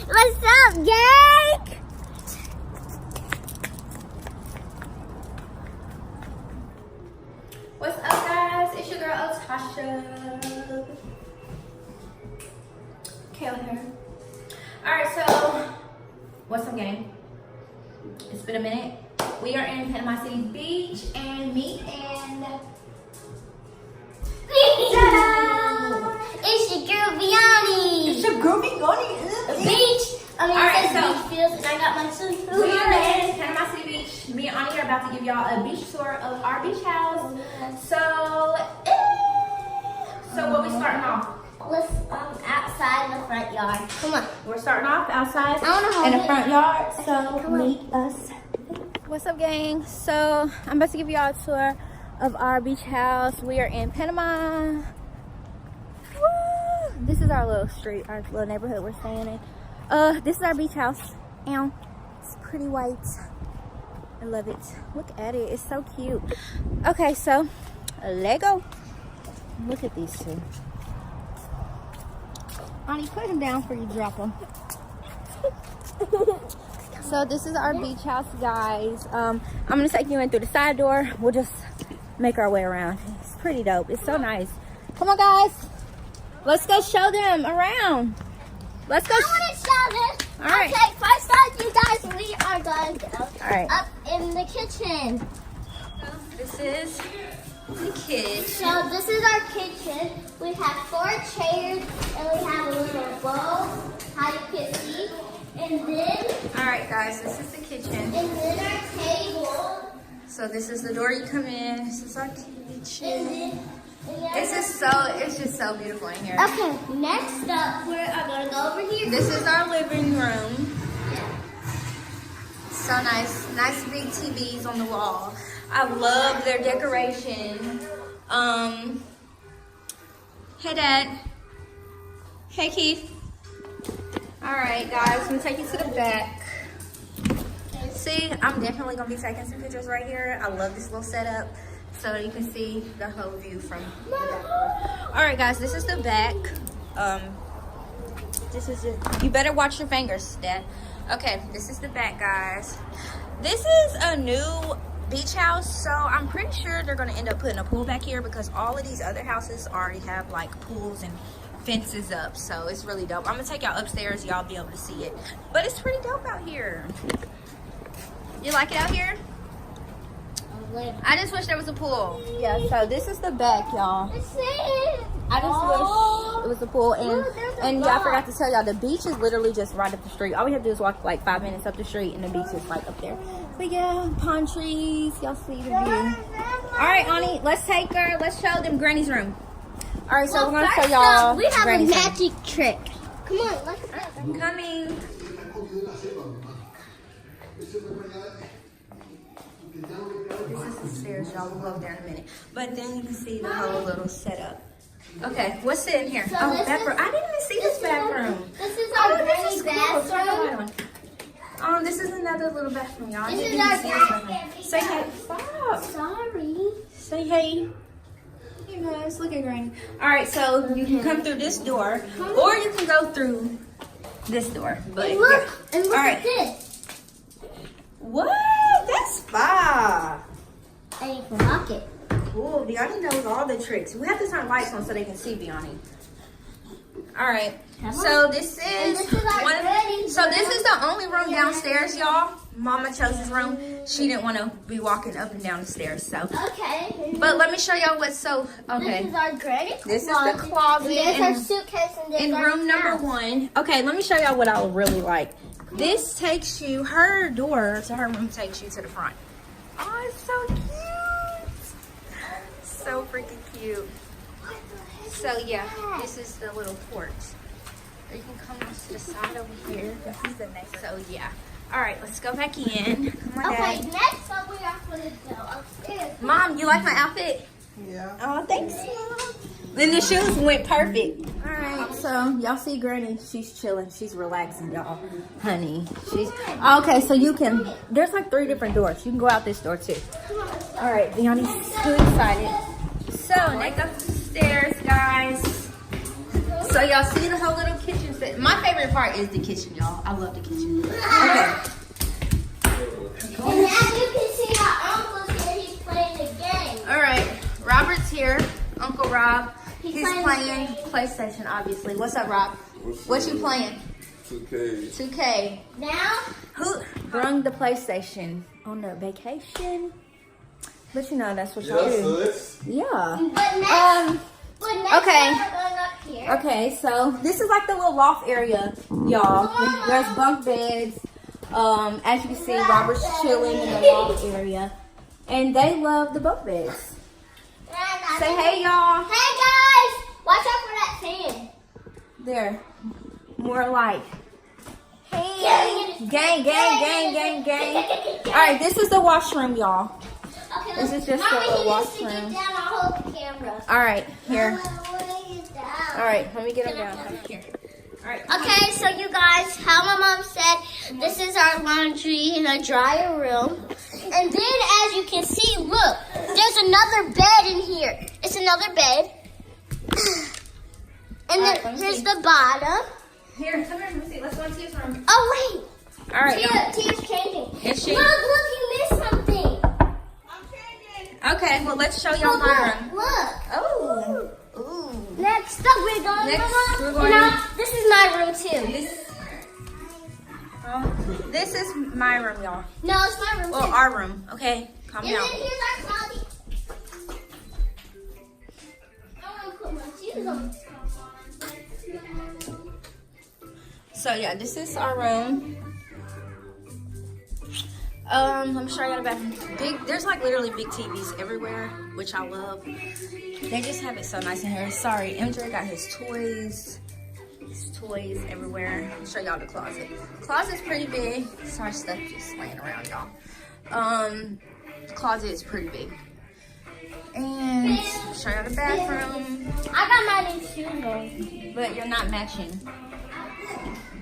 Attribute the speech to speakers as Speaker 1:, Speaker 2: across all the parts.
Speaker 1: What's up, gang?
Speaker 2: What's up, guys? It's your girl, Tasha. Kayla here. Alright, so, what's up, gang? It's been a minute. We are in Panama City Beach, and me and...
Speaker 1: It's your girl, Biani.
Speaker 2: It's your girl, Biani.
Speaker 1: Beach.
Speaker 2: Alright, so,
Speaker 1: beach feels, and I got my suit.
Speaker 2: we are in Panama City Beach. Me and Ani are about to give y'all a beach tour of our beach house. So what we starting off?
Speaker 1: Let's outside in the front yard. Come on.
Speaker 2: We're starting off outside
Speaker 1: I wanna hold
Speaker 2: in the
Speaker 1: it.
Speaker 2: front yard. So
Speaker 1: Come on.
Speaker 2: meet us. What's up, gang? So I'm about to give y'all a tour of our beach house. We are in Panama. Woo! This is our little street, our little neighborhood we're staying in. This is our beach house. Ow. It's pretty white. I love it. Look at it. It's so cute. Okay, so Lego. Look at these two. Ani, put him down before you drop him. So this is our beach house, guys. I'm gonna take you in through the side door. We'll just make our way around. It's pretty dope. It's so nice. Come on, guys. Let's go show them around. Let's go.
Speaker 1: I want to show this.
Speaker 2: All right.
Speaker 1: Okay, first off, you guys, we are going to go
Speaker 2: right.
Speaker 1: up in the kitchen.
Speaker 2: This is the kitchen.
Speaker 1: So this is our kitchen. We have 4 chairs and we have a little bowl, how you can see. And then,
Speaker 2: All right, guys. This is the kitchen.
Speaker 1: and then our table.
Speaker 2: So this is the door you come in. This is our
Speaker 1: And
Speaker 2: kitchen.
Speaker 1: then,
Speaker 2: It's just so beautiful in here.
Speaker 1: okay, next up, we are going to go over here.
Speaker 2: This is our living room. So nice. Nice big TVs on the wall. I love their decoration. Hey, Dad. Hey, Keith. All right, guys. I'm going to take you to the back. See, I'm definitely going to be taking some pictures right here. I love this little setup. So you can see the whole view from the back. All right, guys. This is the back. This is it. You better watch your fingers, Dad. Okay, this is the back, guys. This is a new beach house, so I'm pretty sure they're gonna end up putting a pool back here because all of these other houses already have like pools and fences up, so it's really dope. I'm gonna take y'all upstairs, y'all be able to see it. But it's pretty dope out here. You like it out here? I just wish there was a pool. Yeah, so this is the back, y'all. I just wish it was a pool. And yeah, I forgot to tell y'all, the beach is literally just right up the street. All we have to do is walk like 5 minutes up the street and the beach is like up there. But yeah, palm trees. Y'all see the view. All right, Ani, let's take her. Let's show them Granny's room. All right, so we're going to show y'all
Speaker 1: we have
Speaker 2: Granny's
Speaker 1: a
Speaker 2: room.
Speaker 1: magic trick. Come on, let's go.
Speaker 2: Coming. This is the stairs, y'all. We'll go up there in a minute. But then you can see the whole little setup. Okay, what's in here?
Speaker 1: So
Speaker 2: Oh,
Speaker 1: this
Speaker 2: bathroom.
Speaker 1: is-
Speaker 2: I didn't even see this bathroom.
Speaker 1: This is our
Speaker 2: This
Speaker 1: granny
Speaker 2: is cool. Turn the light
Speaker 1: bathroom.
Speaker 2: on. This is another little bathroom, y'all. I
Speaker 1: This
Speaker 2: didn't
Speaker 1: is
Speaker 2: even
Speaker 1: our
Speaker 2: see this bathroom. Say hey. Stop.
Speaker 1: Sorry.
Speaker 2: Say hey. Hey guys, look at Granny. All right, so you can come through this door, or you can go through this door. But
Speaker 1: And look,
Speaker 2: yeah.
Speaker 1: and look
Speaker 2: All
Speaker 1: at
Speaker 2: right.
Speaker 1: this.
Speaker 2: What? That's spa.
Speaker 1: And you can lock it.
Speaker 2: Cool. Biani knows all the tricks. We have to turn lights on so they can see Biani. All right. So this
Speaker 1: And
Speaker 2: is
Speaker 1: this is our granny's
Speaker 2: So this
Speaker 1: room.
Speaker 2: is the only room downstairs, y'all. Mama chose this room. She didn't want to be walking up and down the stairs, so.
Speaker 1: Okay.
Speaker 2: But let me show y'all what's so. Okay.
Speaker 1: This is our granny
Speaker 2: This is the closet
Speaker 1: And there's our
Speaker 2: in-
Speaker 1: suitcase and there's
Speaker 2: In
Speaker 1: our
Speaker 2: room number
Speaker 1: house.
Speaker 2: 1. Okay, let me show y'all what I really like. This takes you, her door to her room takes you to the front. Oh, it's so cute. So freaking cute.
Speaker 1: What the heck
Speaker 2: So
Speaker 1: is
Speaker 2: yeah,
Speaker 1: that?
Speaker 2: this is the little porch. Or you can come to the side over here. This is the neighbor. So yeah. All right, let's go back in. Come on,
Speaker 1: Okay,
Speaker 2: Dad.
Speaker 1: next up we are going to go upstairs.
Speaker 2: Mom, you like my outfit?
Speaker 3: Yeah.
Speaker 2: Oh, thanks, Mom. Then the shoes went perfect. All right, so y'all see Granny. She's chilling. She's relaxing, y'all. Honey, she's okay. So you can. There's like 3 different doors. You can go out this door too. All right, Biani's too excited. So next up the stairs, guys. So y'all see the whole little kitchen My favorite part is the kitchen, y'all. I love the kitchen. Okay.
Speaker 1: And as you can see, our uncle's here. He's playing the game.
Speaker 2: All right. Robert's here. Uncle Rob. He's
Speaker 1: playing
Speaker 2: playing PlayStation, obviously. What's up, Rob? What you playing?
Speaker 3: 2K.
Speaker 2: 2K.
Speaker 1: Now,
Speaker 2: Who brung the PlayStation on their vacation? But you know, that's what y'all do. Yeah.
Speaker 1: but next,
Speaker 2: okay.
Speaker 1: we're going up here.
Speaker 2: Okay, so this is like the little loft area, y'all. There's bunk beds. As you can see, Robert's chilling in the loft area. And they love the bunk beds. Say hey, y'all.
Speaker 1: Hey guys! Watch out for that fan.
Speaker 2: There. More like.
Speaker 1: Hey!
Speaker 2: Gang, gang, gang, gang, gang. Alright, this is the washroom, y'all.
Speaker 1: Okay,
Speaker 2: This is just a
Speaker 1: Mommy,
Speaker 2: little
Speaker 1: he needs to
Speaker 2: washroom.
Speaker 1: get down. I'll hold the camera.
Speaker 2: Alright, here.
Speaker 1: Down.
Speaker 2: Alright, let me get them down. Here. Alright.
Speaker 1: Okay, so you guys, how my mom said, this is our laundry and a dryer room. And then as you can see, look, there's another bed in here. It's another bed. And
Speaker 2: Alright, let
Speaker 1: then
Speaker 2: me
Speaker 1: here's
Speaker 2: see.
Speaker 1: the bottom.
Speaker 2: Here, come here, let me see. Let's go to Tia's room.
Speaker 1: Oh, wait.
Speaker 2: Alright.
Speaker 1: Tia's changing.
Speaker 2: Is she?
Speaker 1: Look, you missed something.
Speaker 2: Okay, well, let's show y'all my room.
Speaker 1: Look.
Speaker 2: Oh. Ooh.
Speaker 1: Next up, we're going,
Speaker 2: Next,
Speaker 1: Mama.
Speaker 2: we're going-
Speaker 1: Now, this is my room, too.
Speaker 2: This is my room, y'all.
Speaker 1: No, it's my room,
Speaker 2: Well,
Speaker 1: too.
Speaker 2: our room. Okay, calm
Speaker 1: And
Speaker 2: down.
Speaker 1: then here's our closet. I want to put my shoes on.
Speaker 2: So yeah, this is our room. Let me show you the bathroom. There's like literally big TVs everywhere, which I love. They just have it so nice in here. Sorry, MJ got his toys everywhere. I'll show y'all the closet. The closet's pretty big. Sorry, stuff just laying around, y'all. The closet is pretty big. And show y'all the bathroom.
Speaker 1: I got my new shoes on.
Speaker 2: But you're not matching.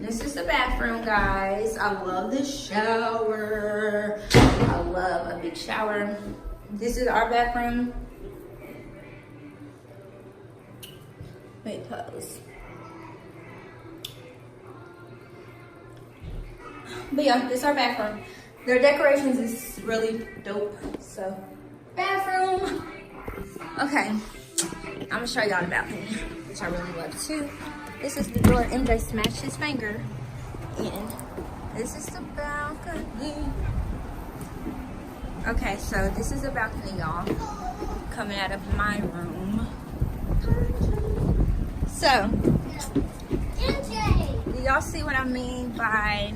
Speaker 2: This is the bathroom, guys. I love the shower. I love a big shower. This is our bathroom. Wait, pose. But yeah, this is our bathroom. Their decorations is really dope. So, bathroom. Okay, I'm gonna show y'all the balcony, which I really love too. This is the door MJ smashed his finger in. This is the balcony. Okay, so this is the balcony, y'all. Coming out of my room. So,
Speaker 1: MJ!
Speaker 2: do y'all see what I mean by,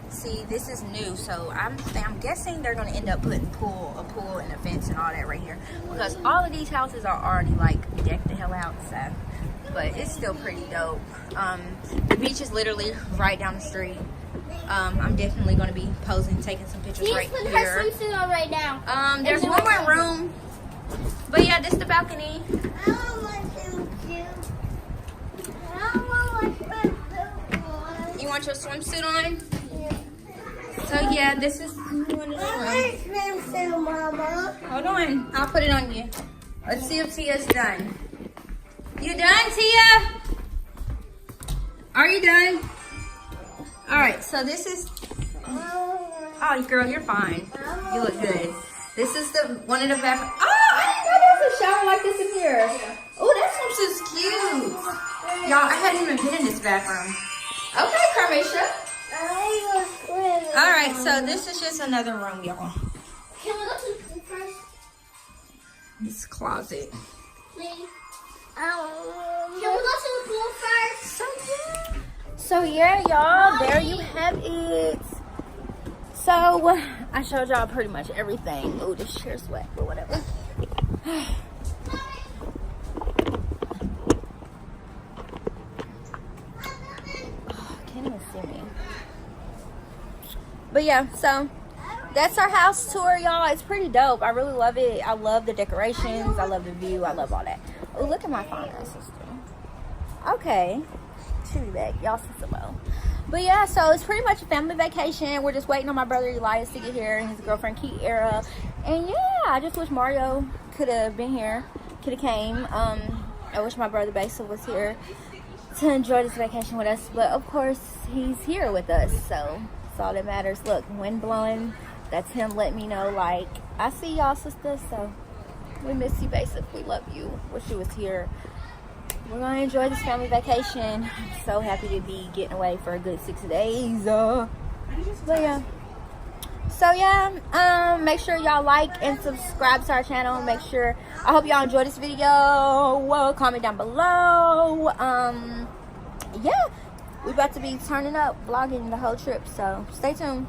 Speaker 2: see, this is new, so I'm guessing they're gonna end up putting a pool and a fence and all that right here, because all of these houses are already like decked the hell out, so, but it's still pretty dope. The beach is literally right down the street. I'm definitely gonna be posing, taking some pictures
Speaker 1: She's
Speaker 2: right
Speaker 1: putting
Speaker 2: here.
Speaker 1: her swimsuit on right now.
Speaker 2: There's one more room, but yeah, this is the balcony.
Speaker 1: I want my swimsuit. I want my swimsuit on.
Speaker 2: You want your swimsuit on? So yeah, this is one of the rooms.
Speaker 1: Swimsuit, Mama.
Speaker 2: Hold on, I'll put it on you. Let's see if Tia's done. You done, Tia? Are you done? All right, so this is, oh girl, you're fine. You look good. This is one of the bathroom. Oh, I didn't know there was a shower like this in here. Oh, that swimsuit's cute. Y'all, I hadn't even been in this bathroom. Okay, Carmisha. All right, so this is just another room, y'all.
Speaker 1: Can we go to the pool first,
Speaker 2: This closet.
Speaker 1: please? Can we go to the pool first?
Speaker 2: So yeah, y'all, there you have it. So I showed y'all pretty much everything. Oh, this chair's wet, but whatever. Can't even see me. But yeah, so that's our house tour, y'all. It's pretty dope. I really love it. I love the decorations. I love the view. I love all that. Oh, look at my phone, sister. Okay. She'll be back. Y'all see below. But yeah, so it's pretty much a family vacation. We're just waiting on my brother Elias to get here and his girlfriend Kiera. And yeah, I just wish Mario could have been here. Could have came. I wish my brother Basil was here. to enjoy this vacation with us. But of course, he's here with us, so that's all that matters. Look, wind blowing. That's him letting me know, like, I see y'all, sisters. So we miss you, basically. Love you. Wish you was here. We're gonna enjoy this family vacation. I'm so happy to be getting away for a good 6 days. But yeah. So yeah, make sure y'all like and subscribe to our channel. Make sure, I hope y'all enjoy this video. Well, comment down below. Yeah, we're about to be turning up, vlogging the whole trip. So stay tuned.